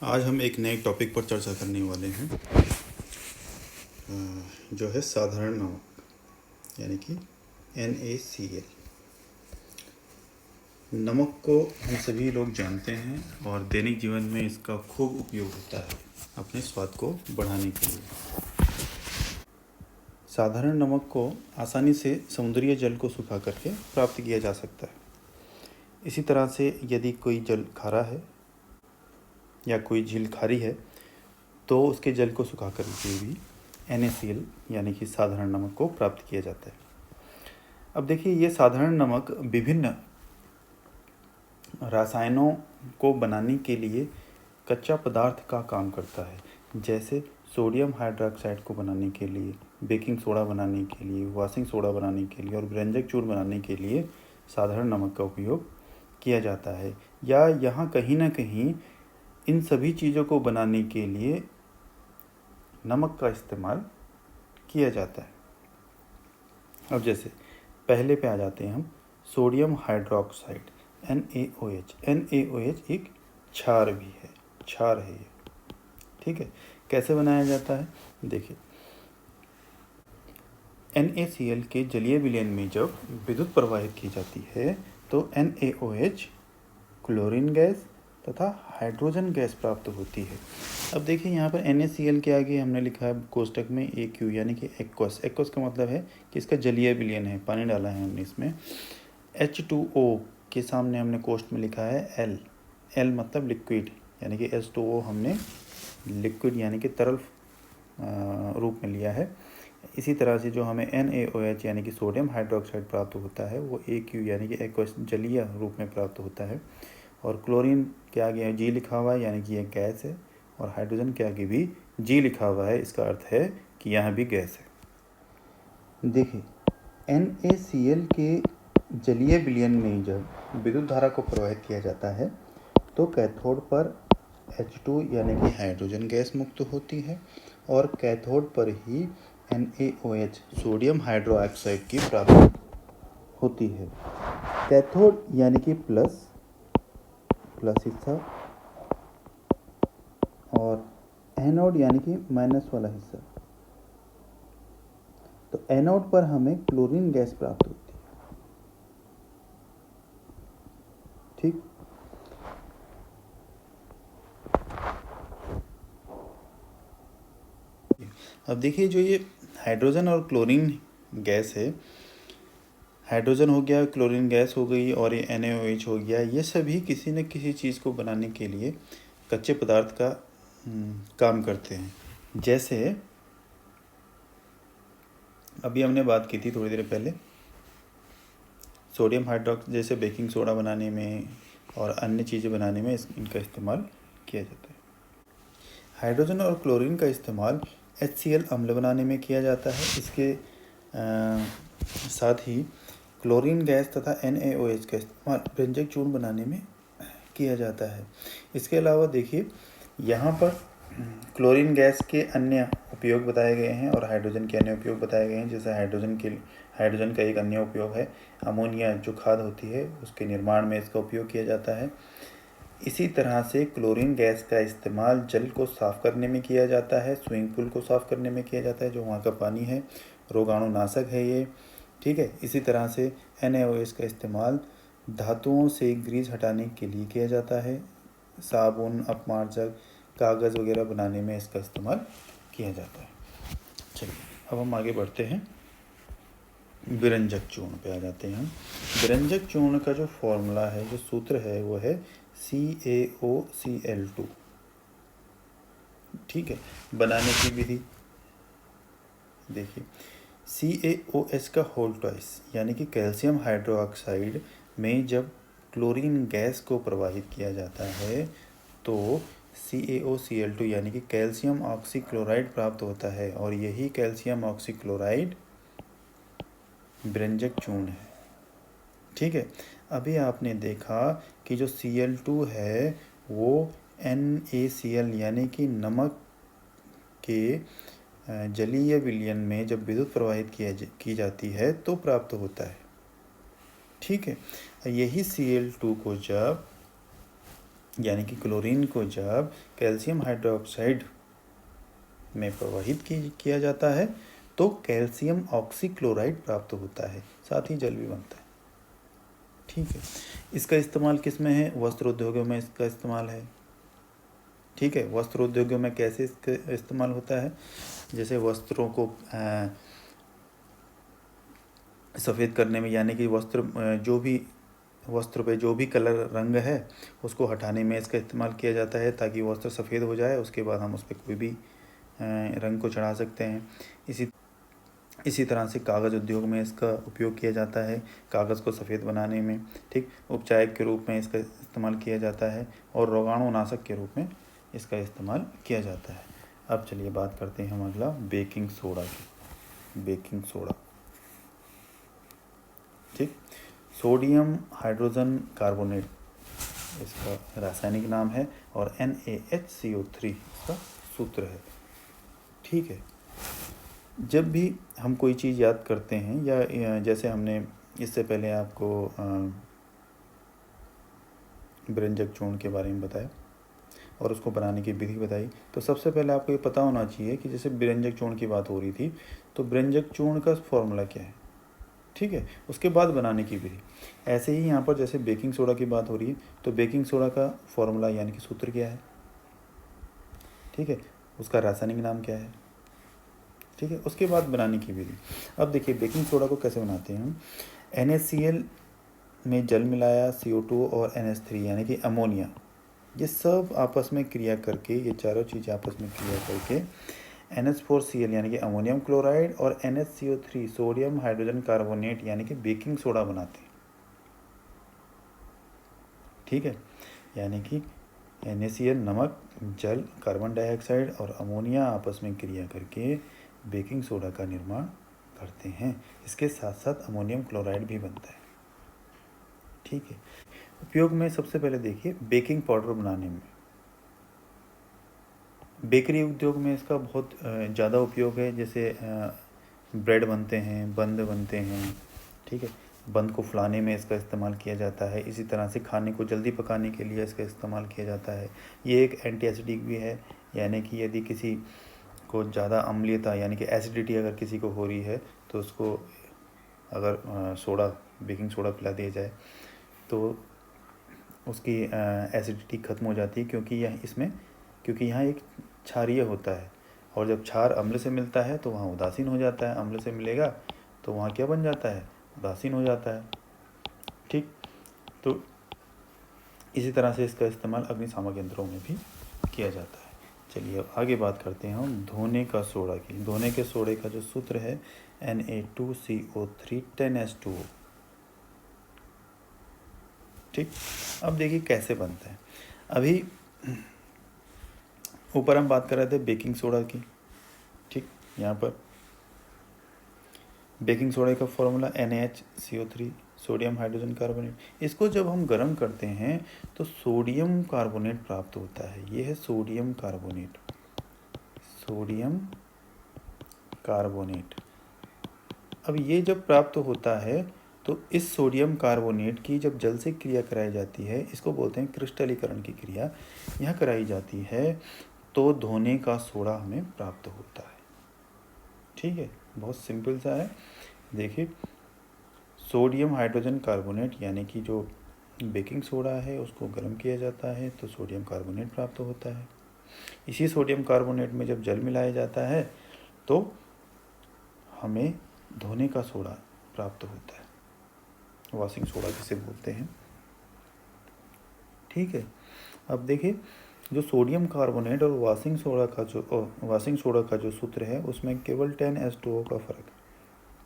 आज हम एक नए टॉपिक पर चर्चा करने वाले हैं जो है साधारण नमक यानी कि NaCl। नमक को हम सभी लोग जानते हैं और दैनिक जीवन में इसका खूब उपयोग होता है अपने स्वाद को बढ़ाने के लिए। साधारण नमक को आसानी से समुद्री जल को सुखा करके प्राप्त किया जा सकता है। इसी तरह से यदि कोई जल खारा है या कोई झील खारी है तो उसके जल को सुखा करके भी NaCl यानी कि साधारण नमक को प्राप्त किया जाता है। अब देखिए, ये साधारण नमक विभिन्न रसायनों को बनाने के लिए कच्चा पदार्थ का काम करता है, जैसे सोडियम हाइड्रोक्साइड को बनाने के लिए, बेकिंग सोडा बनाने के लिए, वॉशिंग सोडा बनाने के लिए और व्यंजक चूर्ण बनाने के लिए साधारण नमक का उपयोग किया जाता है। या यहाँ कहीं ना कहीं इन सभी चीज़ों को बनाने के लिए नमक का इस्तेमाल किया जाता है। अब जैसे पहले पे आ जाते हैं हम, सोडियम हाइड्रोक्साइड NaOH। NaOH एक क्षार भी है, क्षार है ये। ठीक है, कैसे बनाया जाता है देखिए, NaCl के जलीय विलयन में जब विद्युत प्रवाहित की जाती है तो NaOH क्लोरीन गैस तथा हाइड्रोजन गैस प्राप्त होती है। अब देखिए, यहाँ पर NaCl के आगे हमने लिखा है कोष्टक में AQ यानी कि एक्वस। एक्वस का मतलब है कि इसका जलीय विलयन है, पानी डाला है हमने इसमें। H2O के सामने हमने कोष्ट में लिखा है L। L मतलब लिक्विड, यानी कि H2O हमने लिक्विड यानी कि तरल रूप में लिया है। इसी तरह से जो हमें NaOH यानी कि सोडियम हाइड्रोक्साइड प्राप्त होता है वो AQ यानी कि एक्वस जलीय रूप में प्राप्त होता है। और क्लोरीन के आगे G लिखा हुआ है यानी कि यह गैस है, और हाइड्रोजन के आगे भी G लिखा हुआ है, इसका अर्थ है कि यहाँ भी गैस है। देखिए, NaCl के जलीय विलयन में जब विद्युत धारा को प्रवाहित किया जाता है तो कैथोड पर H2 यानी कि हाइड्रोजन गैस मुक्त होती है और कैथोड पर ही NaOH सोडियम हाइड्रोक्साइड की प्राप्ति होती है। कैथोड यानी कि प्लस हिस्सा और एनोड यानी कि माइनस वाला हिस्सा। तो एनोड पर हमें क्लोरीन गैस प्राप्त होती है। ठीक, अब देखिए, जो ये हाइड्रोजन और क्लोरीन गैस है, हाइड्रोजन हो गया, क्लोरीन गैस हो गई और ये NaOH हो गया, ये सभी किसी न किसी चीज़ को बनाने के लिए कच्चे पदार्थ का काम करते हैं। जैसे अभी हमने बात की थी थोड़ी देर पहले, सोडियम हाइड्रोक्साइड जैसे बेकिंग सोडा बनाने में और अन्य चीज़ें बनाने में इनका इस्तेमाल किया जाता है। हाइड्रोजन और क्लोरीन का इस्तेमाल HCl अम्ल बनाने में किया जाता है। इसके साथ ही क्लोरीन गैस तथा NaOH का इस्तेमाल व्यंजक चूर्ण बनाने में किया जाता है। इसके अलावा देखिए, यहाँ पर क्लोरीन गैस के अन्य उपयोग बताए गए हैं और हाइड्रोजन के अन्य उपयोग बताए गए हैं। जैसे हाइड्रोजन का एक अन्य उपयोग है अमोनिया, जो खाद होती है उसके निर्माण में इसका उपयोग किया जाता है। इसी तरह से क्लोरीन गैस का इस्तेमाल जल को साफ़ करने में किया जाता है, स्विमिंग पूल को साफ़ करने में किया जाता है, जो वहाँ का पानी है, रोगाणुनाशक है ये। ठीक है, इसी तरह से NaOH का इस्तेमाल धातुओं से ग्रीस हटाने के लिए किया जाता है। साबुन, अपमार्जक, कागज़ वगैरह बनाने में इसका इस्तेमाल किया जाता है। चलिए, अब हम आगे बढ़ते हैं, विरंजक चूर्ण पे आ जाते हैं हम। विरंजक चूर्ण का जो फॉर्मूला है, जो सूत्र है, वो है CaOCl2। ठीक है, बनाने की विधि देखिए, CaOH का होल ट्वाइस यानी कि कैल्शियम हाइड्रोक्साइड में जब क्लोरीन गैस को प्रवाहित किया जाता है तो CaOCl2 यानी कि कैल्शियम ऑक्सीक्लोराइड प्राप्त होता है, और यही कैल्शियम ऑक्सीक्लोराइड विरंजक चूर्ण है। ठीक है, अभी आपने देखा कि जो Cl2 है वो NaCl यानी कि नमक के जलीय विलयन में जब विद्युत प्रवाहित की जाती है तो प्राप्त होता है। ठीक है, यही Cl2 को जब यानी कि क्लोरीन को जब कैल्शियम हाइड्रोक्साइड में प्रवाहित किया जाता है तो कैल्शियम ऑक्सीक्लोराइड प्राप्त होता है, साथ ही जल भी बनता है। ठीक है, इसका इस्तेमाल किस में है? वस्त्र उद्योगों में इसका इस्तेमाल है। ठीक है, वस्त्र उद्योगों में कैसे इसका इस्तेमाल होता है? जैसे वस्त्रों को सफ़ेद करने में, यानी कि वस्त्र पे जो भी कलर रंग है उसको हटाने में इसका इस्तेमाल किया जाता है, ताकि वस्त्र सफ़ेद हो जाए। उसके बाद हम उस पर कोई भी रंग को चढ़ा सकते हैं। इसी तरह से कागज़ उद्योग में इसका उपयोग किया जाता है, कागज़ को सफ़ेद बनाने में। ठीक, उपचायक के रूप में इसका इस्तेमाल किया जाता है और रोगाणुनाशक के रूप में इसका इस्तेमाल किया जाता है। अब चलिए बात करते हैं हम अगला बेकिंग सोडा की। बेकिंग सोडा, ठीक, सोडियम हाइड्रोजन कार्बोनेट इसका रासायनिक नाम है और NaHCO3 इसका सूत्र है। ठीक है, जब भी हम कोई चीज़ याद करते हैं या जैसे हमने इससे पहले आपको व्यंजक चूर्ण के बारे में बताया और उसको बनाने की विधि बताई, तो सबसे पहले आपको ये पता होना चाहिए कि जैसे व्यंजक चूर्ण की बात हो रही थी तो व्यंजक चूर्ण का फॉर्मूला क्या है। ठीक है, उसके बाद बनाने की विधि। ऐसे ही यहाँ पर जैसे बेकिंग सोडा की बात हो रही है तो बेकिंग सोडा का फॉर्मूला यानी कि सूत्र क्या है। ठीक है, उसका रासायनिक नाम क्या है। ठीक है, उसके बाद बनाने की विधि। अब देखिए बेकिंग सोडा को कैसे बनाते हैं हम। NaCl में जल मिलाया, CO2 और NH3 यानी कि अमोनिया, ये सब आपस में क्रिया करके, ये चारों चीज़ें आपस में क्रिया करके NH4Cl यानी कि अमोनियम क्लोराइड और NHCO3 सोडियम हाइड्रोजन कार्बोनेट यानी कि बेकिंग सोडा बनाते हैं। ठीक है, यानी कि NaCl नमक, जल, कार्बन डाइऑक्साइड और अमोनिया आपस में क्रिया करके बेकिंग सोडा का निर्माण करते हैं। इसके साथ साथ अमोनियम क्लोराइड भी बनता है। ठीक है, उपयोग में सबसे पहले देखिए बेकिंग पाउडर बनाने में। बेकरी उद्योग में इसका बहुत ज़्यादा उपयोग है। जैसे ब्रेड बनते हैं, बंद बनते हैं। ठीक है, बंद को फुलाने में इसका इस्तेमाल किया जाता है। इसी तरह से खाने को जल्दी पकाने के लिए इसका इस्तेमाल किया जाता है। ये एक एंटी एसिडिक भी है, यानी कि यदि किसी को ज़्यादा अम्लीयता यानी कि एसिडिटी अगर किसी को हो रही है तो उसको अगर सोडा, बेकिंग सोडा पिला दिया जाए तो उसकी एसिडिटी ख़त्म हो जाती है, क्योंकि यहाँ एक क्षारीय होता है और जब क्षार अम्ल से मिलता है तो वहाँ उदासीन हो जाता है। अम्ल से मिलेगा तो वहाँ क्या बन जाता है? उदासीन हो जाता है। ठीक, तो इसी तरह से इसका इस्तेमाल अग्निशामक यंत्रों में भी किया जाता है। चलिए अब आगे बात करते हैं हम धोने का सोडा की। धोने के सोडे का जो सूत्र है Na2CO3 10H2O। ठीक, अब देखिए कैसे बनता है। अभी ऊपर हम बात कर रहे थे बेकिंग सोडा की। ठीक, यहाँ पर बेकिंग सोडा का formula NaHCO3 sodium hydrogen carbonate. इसको जब हम गर्म करते हैं तो सोडियम कार्बोनेट प्राप्त होता है। ये है सोडियम कार्बोनेट। सोडियम कार्बोनेट, अब ये जब प्राप्त होता है तो इस सोडियम कार्बोनेट की जब जल से क्रिया कराई जाती है, इसको बोलते हैं क्रिस्टलीकरण की क्रिया, यह कराई जाती है तो धोने का सोडा हमें प्राप्त होता है। ठीक है, बहुत सिंपल सा है। देखिए सोडियम हाइड्रोजन कार्बोनेट यानी कि जो बेकिंग सोडा है उसको गर्म किया जाता है तो सोडियम कार्बोनेट प्राप्त होता है। इसी सोडियम कार्बोनेट में जब जल मिलाया जाता है तो हमें धोने का सोडा प्राप्त होता है, वॉशिंग सोडा जिसे बोलते हैं। ठीक है, अब देखिए जो सोडियम कार्बोनेट और वॉशिंग सोडा का जो सूत्र है उसमें केवल 10H2O का फ़र्क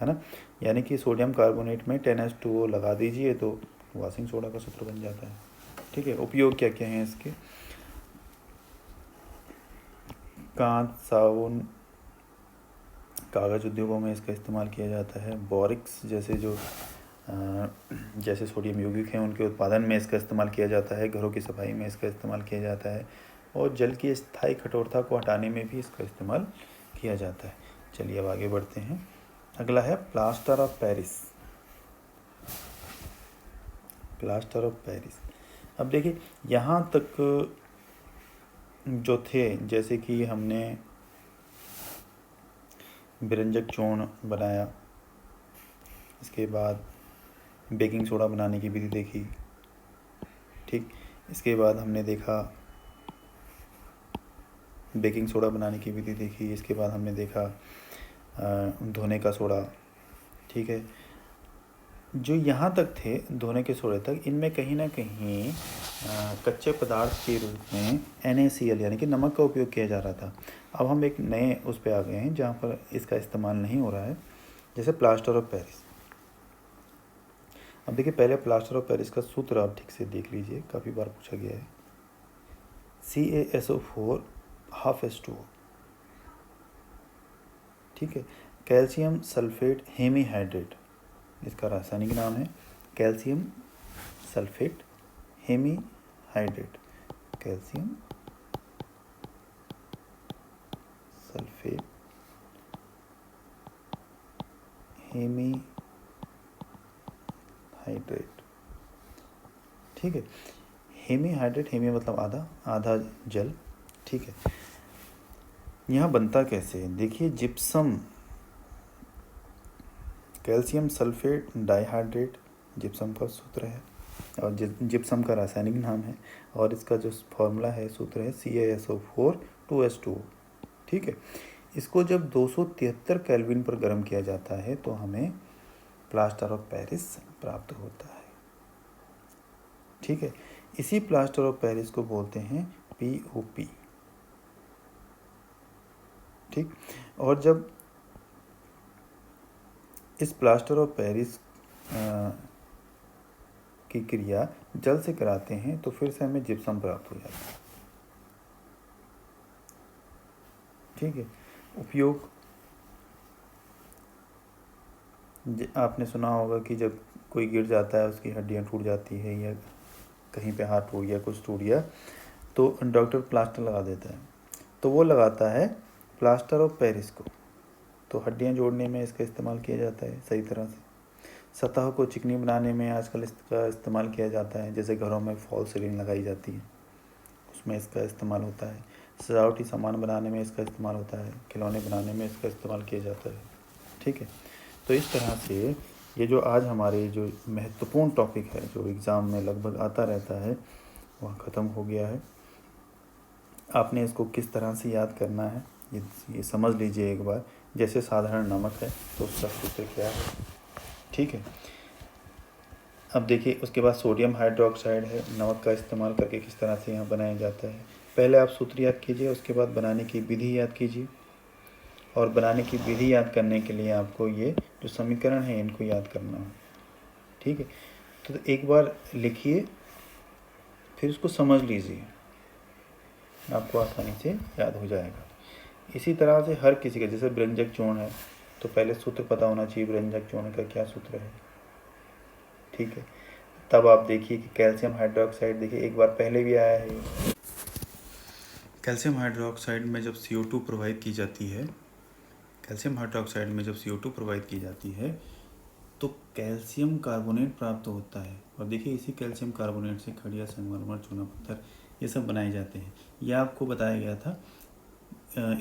है ना। यानी कि सोडियम कार्बोनेट में 10H2O लगा दीजिए तो वॉशिंग सोडा का सूत्र बन जाता है। ठीक है, उपयोग क्या क्या हैं इसके। कांच, साबुन, कागज़ उद्योगों में इसका इस्तेमाल किया जाता है। बोरिक्स जैसे सोडियम यौगिक हैं उनके उत्पादन में इसका इस्तेमाल किया जाता है। घरों की सफाई में इसका इस्तेमाल किया जाता है और जल की स्थायी कठोरता को हटाने में भी इसका इस्तेमाल किया जाता है। चलिए अब आगे बढ़ते हैं। अगला है plaster of Paris. Plaster of Paris, अब देखिए यहाँ तक जो थे, जैसे कि हमने व्यंजक चूर्ण बनाया, इसके बाद बेकिंग सोडा बनाने की विधि देखी, ठीक। इसके बाद हमने देखा बेकिंग सोडा बनाने की विधि देखी, इसके बाद हमने देखा धोने का सोडा, ठीक है। जो यहाँ तक थे धोने के सोडे तक, इनमें कहीं ना कहीं कच्चे पदार्थ के रूप में NaCl यानी कि नमक का उपयोग किया जा रहा था। अब हम एक नए उस पर आ गए हैं जहाँ पर इसका इस्तेमाल नहीं हो रहा है, जैसे प्लास्टर ऑफ पेरिस। अब देखिए पहले प्लास्टर ऑफ पेरिस का सूत्र आप ठीक से देख लीजिए, काफ़ी बार पूछा गया है। CaSO4 ½ H2O, ठीक है। कैल्शियम सल्फेट हेमीहाइड्रेट, इसका रासायनिक नाम है calcium sulphate hemihydrate. Calcium sulphate hemihydrate, ठीक है। हेमीहाइड्रेट, हेमी मतलब आधा, आधा जल, ठीक है। यहाँ बनता कैसे है, देखिए gypsum, calcium sulphate dihydrate gypsum का सूत्र है, और जिप्सम का रासायनिक नाम है, और इसका जो फॉर्मूला है, सूत्र है CaSO4 2H2O, ठीक है। इसको जब 273 केल्विन पर गर्म किया जाता है तो हमें प्लास्टर ऑफ पेरिस प्राप्त होता है, ठीक है। इसी प्लास्टर ऑफ पेरिस को बोलते हैं POP, ठीक। और जब इस प्लास्टर ऑफ पेरिस की क्रिया जल से कराते हैं तो फिर से हमें जिप्सम प्राप्त हो जाता है, ठीक है। उपयोग, आपने सुना होगा कि जब कोई गिर जाता है उसकी हड्डियां टूट जाती है, या कहीं पे हाथ टूट गया, कुछ टूट गया, तो डॉक्टर प्लास्टर लगा देता है। तो वो लगाता है प्लास्टर ऑफ पेरिस को, तो हड्डियां जोड़ने में इसका इस्तेमाल किया जाता है सही तरह से। सतह को चिकनी बनाने में आजकल इसका इस्तेमाल किया जाता है, जैसे घरों में फॉल सीलिंग लगाई जाती है उसमें इसका इस्तेमाल होता है। सजावटी सामान बनाने में इसका इस्तेमाल होता है, खिलौने बनाने में इसका इस्तेमाल किया जाता है, ठीक है। तो इस तरह से ये जो आज हमारे जो महत्वपूर्ण टॉपिक है, जो एग्ज़ाम में लगभग आता रहता है, वह ख़त्म हो गया है। आपने इसको किस तरह से याद करना है ये समझ लीजिए एक बार। जैसे साधारण नमक है तो उसका सूत्र क्या है, ठीक है। अब देखिए उसके बाद सोडियम हाइड्रोक्साइड है, नमक का इस्तेमाल करके किस तरह से यहाँ बनाया जाता है। पहले आप सूत्र याद कीजिए, उसके बाद बनाने की विधि याद कीजिए, और बनाने की विधि याद करने के लिए आपको ये जो समीकरण है इनको याद करना है, ठीक है। तो एक बार लिखिए, फिर उसको समझ लीजिए, आपको आसानी से याद हो जाएगा। इसी तरह से हर किसी का, जैसे व्यंजक चूर्ण है तो पहले सूत्र पता होना चाहिए व्यंजक चूर्ण का क्या सूत्र है, ठीक है। तब आप देखिए कि कैल्शियम हाइड्रोक्साइड, देखिए एक बार पहले भी आया है। कैल्शियम हाइड्रोक्साइड में जब CO2 प्रोवाइड की जाती है, कैल्शियम हाइड्रोक्साइड में जब CO2 प्रोवाइड की जाती है तो कैल्शियम कार्बोनेट प्राप्त होता है। और देखिए इसी कैल्शियम कार्बोनेट से खड़िया, संगमरमर, चूना पत्थर ये सब बनाए जाते हैं। यह आपको बताया गया था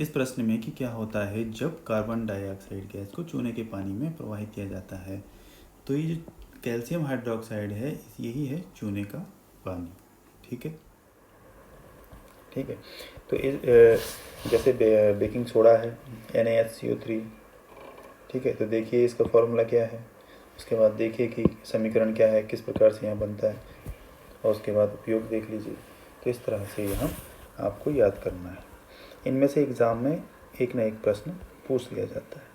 इस प्रश्न में कि क्या होता है जब कार्बन डाइऑक्साइड गैस को चूने के पानी में प्रवाहित किया जाता है। तो ये जो कैल्शियम हाइड्रोक्साइड है यही है चूने का पानी, ठीक है, ठीक है। तो इस जैसे बेकिंग सोडा है NaHCO3, ठीक है। तो देखिए इसका फॉर्मूला क्या है, उसके बाद देखिए कि समीकरण क्या है, किस प्रकार से यहाँ बनता है, और उसके बाद उपयोग देख लीजिए। तो इस तरह से यहाँ आपको याद करना है। इनमें से एग्ज़ाम में एक न एक प्रश्न पूछ लिया जाता है।